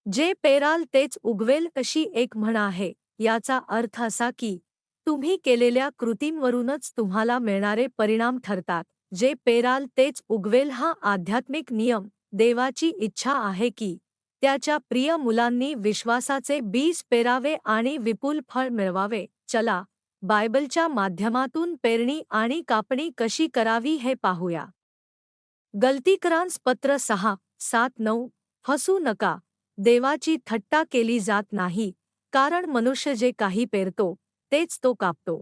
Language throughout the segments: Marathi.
जे पेराल तेच उगवेल अशी एक म्हण आहे. याचा अर्थ असा की तुम्ही केलेल्या कृतींवरूनच तुम्हाला मिळणारे परिणाम ठरतात. जे पेराल तेच उगवेल हा आध्यात्मिक नियम देवाची इच्छा आहे की त्याच्या प्रिय मुलांनी विश्वासाचे बीज पेरावे आणि विपुल फळ मिळवावे. चला बायबलच्या माध्यमातून पेरणी आणि कापणी कशी करावी हे पाहूया. गलतीकरांस पत्र 6:7-9. हसू नका. देवाची थट्टा केली जात नाही, कारण मनुष्य जे काही पेरतो तेच तो कापतो.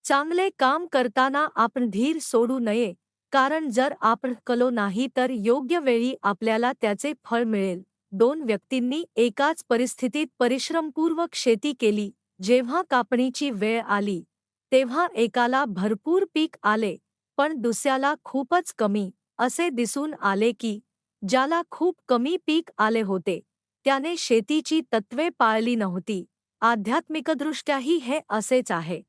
चांगले काम करताना आपण धीर सोडू नये, कारण जर आपण कलो नाही तर योग्य वेळी आपल्याला त्याचे फळ मिळेल. दोन व्यक्तींनी एकाच परिस्थितीत परिश्रमपूर्वक शेती केली. जेव्हा कापणीची वेळ आली तेव्हा एकाला भरपूर पीक आले, पण दुसऱ्याला खूपच कमी. असे दिसून आले की ज्याला खूप कमी पीक आले होते त्याने शेतीची तत्त्वे पाळली नव्हती. आध्यात्मिकदृष्ट्याही हे असेच आहे.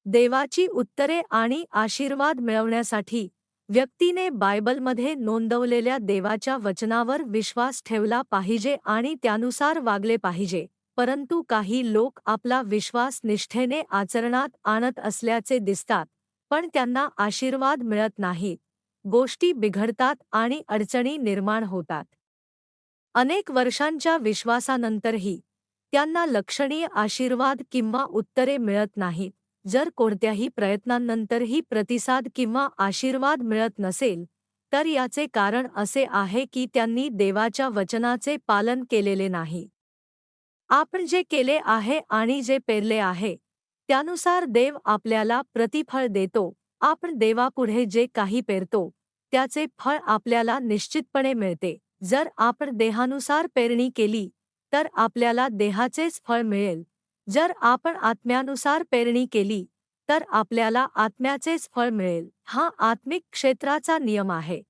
देवाची उत्तरे आणि आशीर्वाद मिळवण्यासाठी व्यक्तीने बायबलमध्ये नोंदवलेल्या देवाच्या वचनावर विश्वास ठेवला पाहिजे आणि त्यानुसार वागले पाहिजे. परंतु काही लोक आपला विश्वास निष्ठेने आचरणात आणत असल्याचे दिसतात, पण त्यांना आशीर्वाद मिळत नाहीत. गोष्टी बिघडतात आणि अडचणी निर्माण होतात. अनेक वर्षांच्या विश्वासानंतरही त्यांना लक्षणीय आशीर्वाद किंवा उत्तरे मिळत नाहीत. जर कोणत्याही प्रयत्नांनंतरही प्रतिसाद किंवा आशीर्वाद मिळत नसेल, तर याचे कारण असे आहे की त्यांनी देवाच्या वचनाचे पालन केलेले नाही. आपण जे केले आहे आणि जे पेरले आहे त्यानुसार देव आपल्याला प्रतिफळ देतो. आपण देवापुढे जे काही पेरतो त्याचे फळ आपल्याला निश्चितपणे मिळते. जर आपण देहानुसार पेरणी केली तर आपल्याला देहाचेच फळ मिळेल. जर आपण आत्म्यानुसार पेरणी केली तर आपल्याला आत्म्याचेच फळ मिळेल. हा आत्मिक क्षेत्राचा नियम आहे.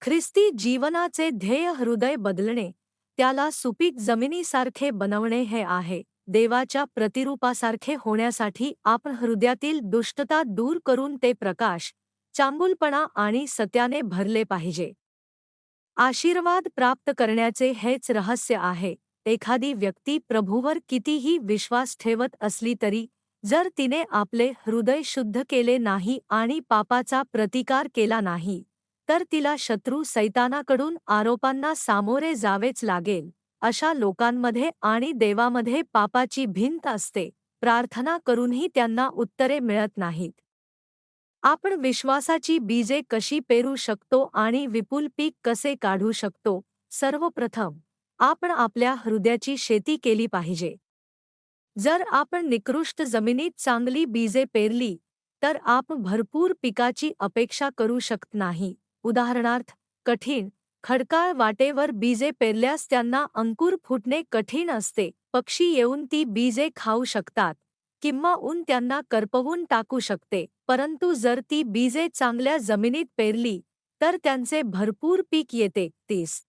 ख्रिस्ती जीवनाचे ध्येय हृदय बदलणे, त्याला सुपीक जमिनीसारखे बनवणे हे आहे. देवाच्या प्रतिरूपासारखे होण्यासाठी आपण हृदयातील दुष्टता दूर करून ते प्रकाश, चांगुलपणा आणि सत्याने भरले पाहिजे. आशीर्वाद प्राप्त करण्याचे हेच रहस्य आहे. एखादी व्यक्ती प्रभूवर कितीही विश्वास ठेवत असली तरी जर तिने आपले हृदय शुद्ध केले नाही आणि पापाचा प्रतिकार केला नाही, तर तिला शत्रू सैतानाकडून आरोपांना सामोरे जावेच लागेल. अशा लोकांमध्ये आणि देवामध्ये पापाची भिंत असते. प्रार्थना करूनही त्यांना उत्तरे मिळत नाहीत. आपण विश्वासाची बीजे कशी पेरू शकतो आणि विपुल पीक कसे काढू शकतो? सर्वप्रथम आपण आपल्या हृदयाची शेती केली पाहिजे. जर आपण निकृष्ट जमिनीत चांगली बीजे पेरली तर आपण भरपूर पिकाची अपेक्षा करू शकत नाही. उदाहरणार्थ, कठीण खडकाळ वाटेवर बीजे पेरल्यास त्यांना अंकुर फुटणे कठीण असते. पक्षी येऊन ती बीजे खाऊ शकतात किंवा ऊन त्यांना करपवून टाकू शकते. परंतु जर ती बीजे चांगल्या जमिनीत पेरली तर त्यांचे भरपूर पीक येते. 30,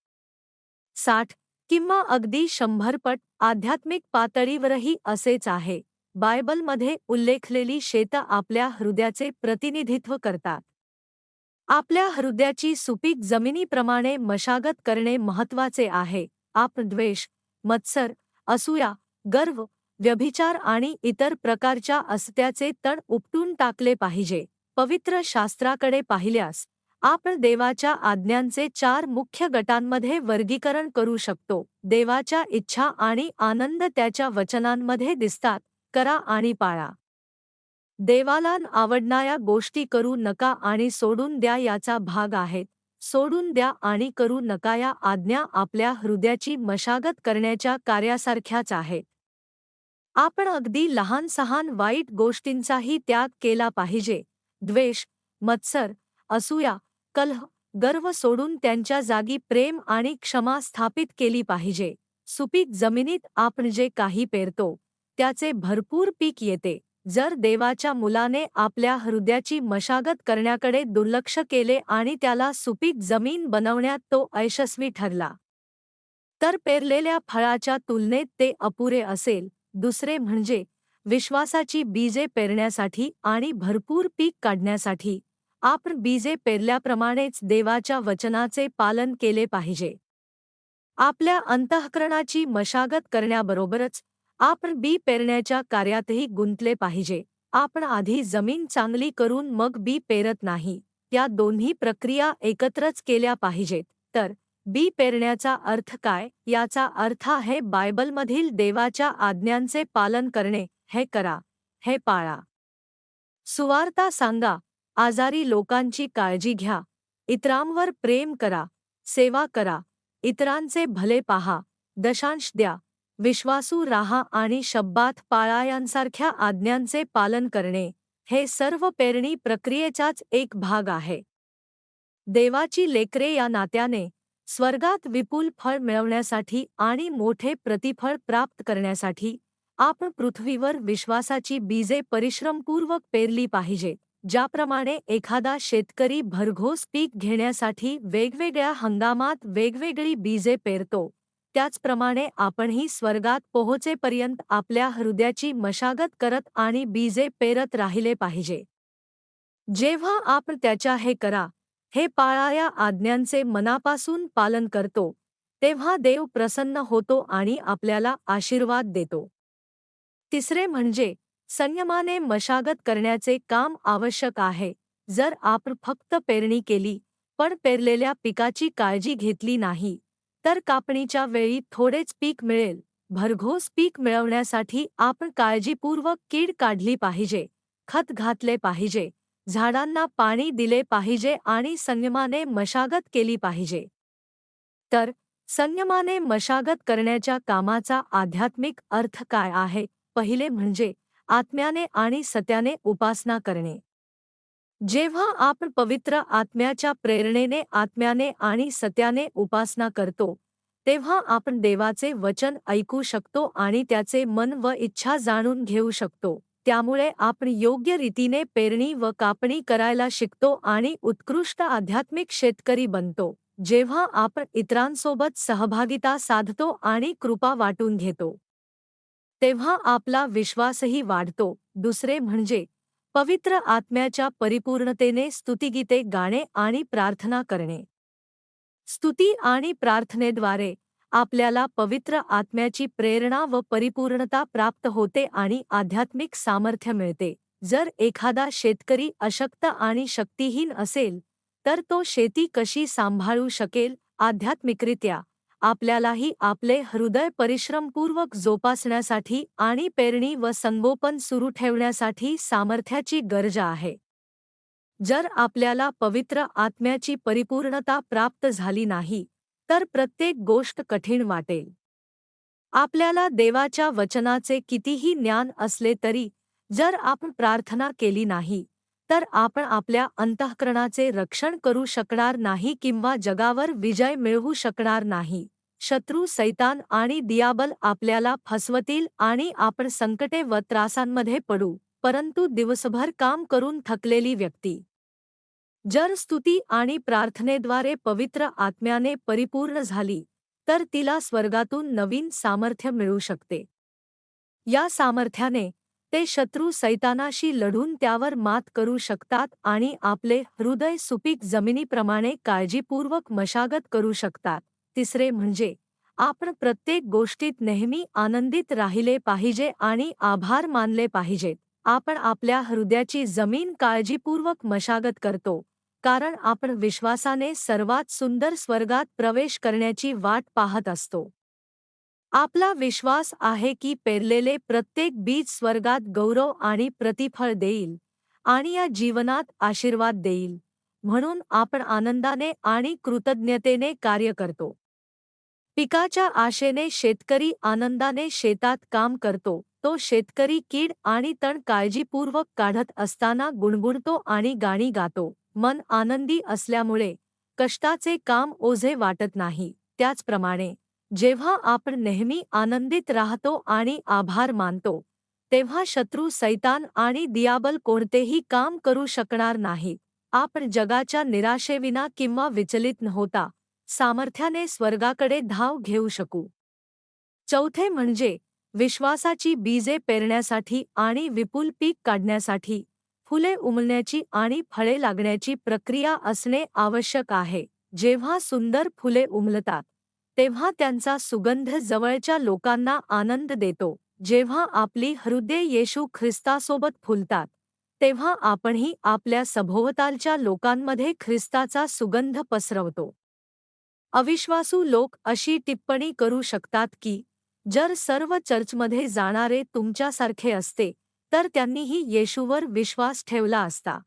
60 किंवा अगदी 100 पट. आध्यात्मिक पातळीवरही असेच आहे. बायबलमध्ये उल्लेखलेली शेतं आपल्या हृदयाचे प्रतिनिधित्व करतात. आपल्या हृदयाची सुपीक जमिनीप्रमाणे मशागत करणे महत्त्वाचे आहे. आपण द्वेष, मत्सर, असूया, गर्व, व्यभिचार आणि इतर प्रकारच्या असत्याचे तण उपटून टाकले पाहिजे. पवित्र शास्त्राकडे पाहिल्यास आपण देवाच्या आज्ञांचे 4 मुख्य गटांमध्ये वर्गीकरण करू शकतो. देवाच्या इच्छा आणि आनंद त्याच्या वचनांमध्ये दिसतात. करा आणि पाळा. देवाला आवडणाऱ्या गोष्टी करू नका आणि सोडून द्या याचा भाग आहेत. सोडून द्या आणि करू नका या आज्ञा आपल्या हृदयाची मशागत करण्याच्या कार्यासारख्याच आहेत. आपण अगदी लहान-सहान वाईट गोष्टींचाही त्याग केला पाहिजे. द्वेष, मत्सर, असूया, कलह, गर्व सोडून त्यांच्या जागी प्रेम आणि क्षमा स्थापित केली पाहिजे. सुपीक जमिनीत आपण जे काही पेरतो त्याचे भरपूर पीक येते. जर देवाच्या मुलाने आपल्या हृदयाची मशागत करण्याकडे दुर्लक्ष केले आणि त्याला सुपीक जमीन बनवण्यात तो अयशस्वी ठरला, तर पेरलेल्या फळाच्या तुलनेत ते अपुरे असेल. दुसरे म्हणजे विश्वासाची बीजे पेरण्यासाठी आणि भरपूर पीक काढण्यासाठी आपण बीजे पेरल्याप्रमाणेच देवाच्या वचनाचे पालन केले पाहिजे. आपल्या अंतःकरणाची मशागत करण्याबरोबरच आपण बी पेरण्याच्या कार्यातही गुंतले पाहिजे. आपण आधी जमीन चांगली करून मग बी पेरत नाही, या दोन्ही प्रक्रिया एकत्रच केल्या पाहिजेत. तर बी पेरण्याचा अर्थ काय? याचा अर्थ आहे बायबलमधील देवाच्या आज्ञांचे पालन करणे. हे करा, हे पाळा, सुवार्ता सांगा, आजारी लोकांची काळजी घ्या, इतरांवर प्रेम करा, सेवा करा, इतरांचे भले पहा, दशांश द्या, विश्वासू राहा आणि शब्बात पाळा यांसारख्या आज्ञांचे पालन करणे, हे सर्व पेरणी प्रक्रियेचाच एक भाग आहे. देवाची लेकरे या नात्याने स्वर्गात विपुल फळ मिळवण्यासाठी आणि मोठे प्रतिफळ प्राप्त करण्यासाठी आपण पृथ्वीवर विश्वासाची बीजे परिश्रमपूर्वक पेरली पाहिजेत. ज्याप्रमाणे एखादा शेतकरी भरघोस पीक घेण्यासाठी वेगवेगळ्या हंगामात वेगवेगळी बीजे पेरतो, त्याचप्रमाणे आपणही स्वर्गात पोहोचेपर्यंत आपल्या हृदयाची मशागत करत आणि बीजे पेरत राहिले पाहिजे. जेव्हा आपण त्याच्या हे करा, हे पाळा या आज्ञांचे मनापासून पालन करतो, तेव्हा देव प्रसन्न होतो आणि आपल्याला आशीर्वाद देतो. तिसरे म्हणजे संयमाने मशागत करण्याचे काम आवश्यक आहे. जर आपण फक्त पेरणी केली पण पेरलेल्या पिकाची काळजी घेतली नाही, तर कापणीच्या वेळी थोडेच पीक मिळेल. भरघोस पीक मिळवण्यासाठी आपण काळजीपूर्वक कीड काढली पाहिजे, खत घातले पाहिजे, झाडांना पाणी दिले पाहिजे आणि संयमाने मशागत केली पाहिजे. तर संयमाने मशागत करण्याच्या कामाचा आध्यात्मिक अर्थ काय आहे? पहिले म्हणजे आत्म्याने आणि सत्याने उपासना करणे. जेव्हा आपण पवित्र आत्म्याच्या प्रेरणेने आत्म्याने आणि सत्याने उपासना करतो, तेव्हा आपण देवाचे वचन ऐकू शकतो आणि त्याचे मन व इच्छा जाणून घेऊ शकतो. त्यामुळे आपण योग्य रीतीने पेरणी व कापणी करायला शिकतो आणि उत्कृष्ट आध्यात्मिक शेतकरी बनतो. जेव्हा आपण इतरांसोबत सहभागिता साधतो आणि कृपा वाटून घेतो, तेव्हा आपला विश्वासही वाढतो. दुसरे म्हणजे पवित्र आत्म्याच्या परिपूर्णतेने स्तुतिगीते गाणे आणि प्रार्थना करणे. स्तुती आणि प्रार्थनेद्वारे आपल्याला पवित्र आत्म्याची प्रेरणा व परिपूर्णता प्राप्त होते आणि आध्यात्मिक सामर्थ्य मिळते. जर एखादा शेतकरी अशक्त आणि शक्तिहीन असेल, तर तो शेती कशी सांभाळू शकेल? आध्यात्मिकरित्या आपल्यालाही आपले हृदय परिश्रमपूर्वक जोपासण्यासाठी आणि पेरणी व संगोपन सुरू ठेवण्यासाठी सामर्थ्याची गरज आहे. जर आपल्याला पवित्र आत्म्याची परिपूर्णता प्राप्त झाली नाही, तर प्रत्येक गोष्ट कठीण वाटेल. आपल्याला देवाच्या वचनाचे कितीही ज्ञान असले तरी जर आपण प्रार्थना केली नाही, तर आपण आपल्या अंतःकरणाचे रक्षण करू शकणार नाही किंवा जगावर विजय मिळवू शकणार नाही. शत्रू सैतान आणि दियाबल आपल्याला फसवतील आणि आपण संकटे व त्रासांमध्ये पडू. परंतु दिवसभर काम करून थकलेली व्यक्ती जर स्तुती आणि प्रार्थनेद्वारे पवित्र आत्म्याने परिपूर्ण झाली, तर तिला स्वर्गातून नवीन सामर्थ्य मिळू शकते. या सामर्थ्याने ते शत्रू सैतानाशी लढून त्यावर मात करू शकतात आणि आपले हृदय सुपीक जमिनीप्रमाणे काळजीपूर्वक मशागत करू शकतात. तिसरे म्हणजे आपण प्रत्येक गोष्टीत नेहमी आनंदित राहिले पाहिजे आणि आभार मानले पाहिजेत. आपण आपल्या हृदयाची जमीन काळजीपूर्वक मशागत करतो, कारण आपण विश्वासाने सर्वात सुंदर स्वर्गात प्रवेश करण्याची वाट पाहत असतो. आपला विश्वास आहे की पेरलेले प्रत्येक बीज स्वर्गात गौरव आणि प्रतिफळ देईल आणि या जीवनात आशीर्वाद देईल. म्हणून आपण आनंदाने आणि कृतज्ञतेने कार्य करतो. पिकाच्या आशेने शेतकरी आनंदाने शेतात काम करतो. तो शेतकरी कीड आणि तण काळजीपूर्वक काढत असताना गुणगुणतो आणि गाणी गातो. मन आनंदी असल्यामुळे कष्टाचे काम ओझे वाटत नाही. त्याचप्रमाणे जेव्हा आपण नेहमी आनंदित राहतो आणि आभार मानतो, तेव्हा शत्रू सैतान आणि दियाबल कोणतेही काम करू शकणार नाहीत. आपण जगाच्या निराशेविना किंवा विचलित न होता सामर्थ्याने स्वर्गाकडे धाव घेऊ शकू. चौथे म्हणजे विश्वासाची बीजे पेरण्यासाठी आणि विपुल पीक काढण्यासाठी फुले उमलण्याची आणि फळे लागण्याची प्रक्रिया असणे आवश्यक आहे. जेव्हा सुंदर फुले उमलतात तेव्हा त्यांचा सुगंध जवळच्या लोकांना आनंद देतो. जेव्हा आपली हृदये येशू ख्रिस्तासोबत फुलतात तेव्हा आपणही आपल्या सभोवतालच्या लोकांमध्ये ख्रिस्ताचा सुगंध पसरवतो. अविश्वासू लोक अशी टिप्पणी करू शकतात की जर सर्व चर्चमध्ये जाणारे तुमच्यासारखे असते तर त्यांनीही येशूवर विश्वास ठेवला असता.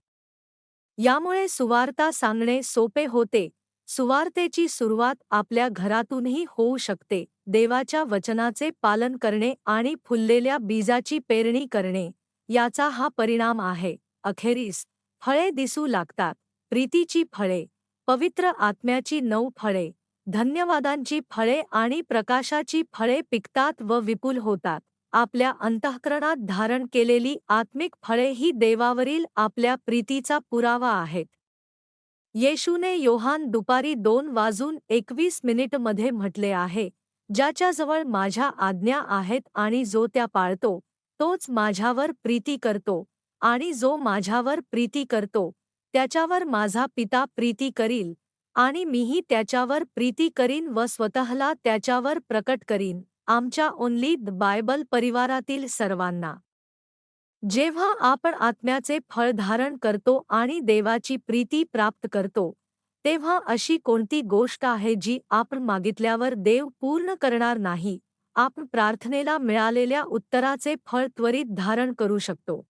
यामुळे सुवार्ता सांगणे सोपे होते. सुवार्तेची सुरुवात आपल्या घरातूनही होऊ शकते. देवाच्या वचनाचे पालन करणे आणि फुललेल्या बीजाची पेरणी करणे याचा हा परिणाम आहे. अखेरीस फळे दिसू लागतात. प्रीतीची फळे, पवित्र आत्म्याची 9 फळे, धन्यवादांची फळे आणि प्रकाशाची फळे पिकतात व विपुल होतात. आपल्या अंतःकरणात धारण केलेली आत्मिक फळे ही देवावरील आपल्या प्रीतीचा पुरावा आहेत. येशूने योहान दुपारी 2:21 मध्ये म्हटले आहे, ज्याच्याजवळ माझ्या आज्ञा आहेत आणि जो त्या पाळतो, तोच माझ्यावर प्रीती करतो, आणि जो माझ्यावर प्रीती करतो, त्याच्यावर माझा पिता प्रीती करील, आणि मीही त्याच्यावर प्रीती करीन व स्वतःला त्याच्यावर प्रकट करीन. आमच्या ओन्ली द बायबल परिवारातील सर्वांना, जेव्हा आपण आत्म्याचे फळ धारण करतो आणि देवाची प्रीती प्राप्त करतो, तेव्हा अशी कोणती गोष्ट आहे जी आपण मागितल्यावर देव पूर्ण करणार नाही? आपण प्रार्थनेला मिळालेल्या उत्तराचे फळ त्वरित धारण करू शकतो.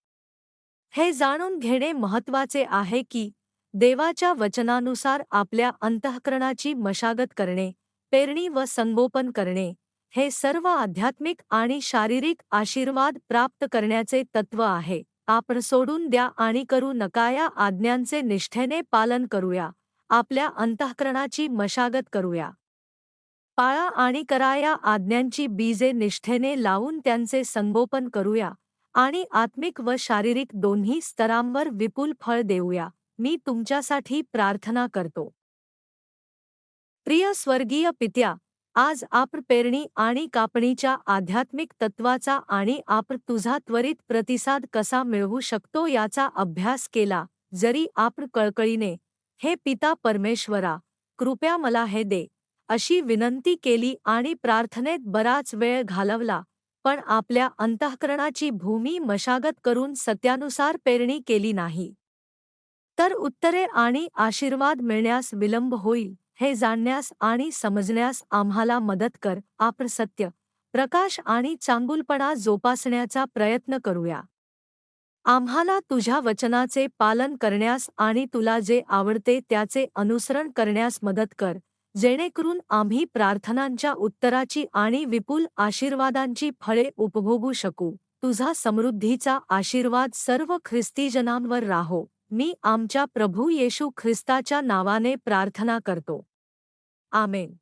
हे जाणून घेणे महत्त्वाचे आहे की देवाच्या वचनानुसार आपल्या अंतःकरणाची मशागत करणे, पेरणी व संगोपन करणे, हे सर्व आध्यात्मिक आणि शारीरिक आशीर्वाद प्राप्त करण्याचे तत्व आहे. आपण सोडून द्या आणि करू नका या आज्ञांचे निष्ठेने पालन करूया. आपल्या अंतःकरणाची मशागत करूया. पाळा आणि करा या आज्ञांची बीजे निष्ठेने लावून त्यांचे संगोपन करूया आणि आत्मिक व शारीरिक दोन्ही स्तरांवर विपुल फळ देऊया. मी तुमच्यासाठी प्रार्थना करतो. प्रिय स्वर्गीय पित्या, आज आपण पेरणी आणि कापणीच्या आध्यात्मिक तत्वाचा आणि आपण तुझा त्वरित प्रतिसाद कसा मिळवू शकतो याचा अभ्यास केला. जरी आपण कळकळीने, हे पिता परमेश्वरा, कृपया मला हे दे, अशी विनंती केली आणि प्रार्थनेत बराच वेळ घालवला, पण आपल्या अंतःकरणाची भूमी मशागत करून सत्यानुसार पेरणी केली नाही, तर उत्तरे आणि आशीर्वाद मिळण्यास विलंब होईल. हे जाणण्यास आणि समजण्यास आम्हाला मदत कर. आपण सत्य, प्रकाश आणि चांगुलपणा जोपासण्याचा प्रयत्न करूया. आम्हाला तुझ्या वचनाचे पालन करण्यास आणि तुला जे आवडते त्याचे अनुसरण करण्यास मदत कर, जेणेकरून आम्ही प्रार्थनांच्या उत्तराची आणि विपुल आशीर्वादांची फळे उपभोगू शकू. तुझा समृद्धीचा आशीर्वाद सर्व ख्रिस्तीजनांवर राहो. मी आमच्या प्रभू येशू ख्रिस्ताच्या नावाने प्रार्थना करतो. आमेन.